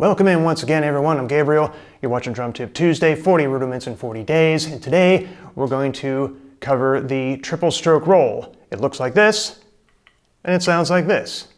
Welcome in once again, everyone. I'm Gabriel. You're watching Drum Tip Tuesday, 40 rudiments in 40 days. And today we're going to cover the triple stroke roll. It looks like this, and it sounds like this.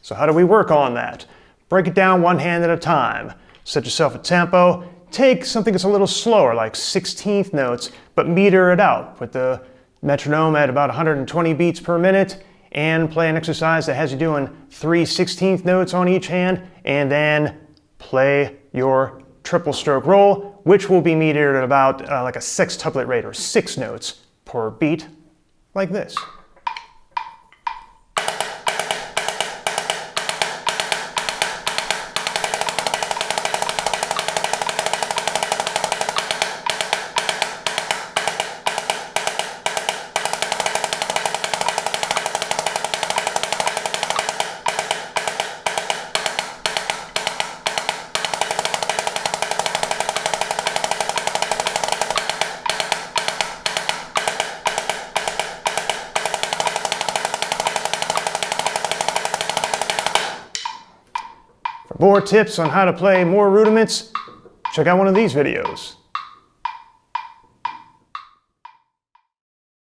So how do we work on that? Break it down one hand at a time. Set yourself a tempo. Take something that's a little slower, like 16th notes, but meter it out. Put the metronome at about 120 beats per minute and play an exercise that has you doing 3 16th notes on each hand, and then play your triple stroke roll, which will be metered at about like a sextuplet rate, or 6 notes per beat, like this. For more tips on how to play more rudiments, check out one of these videos.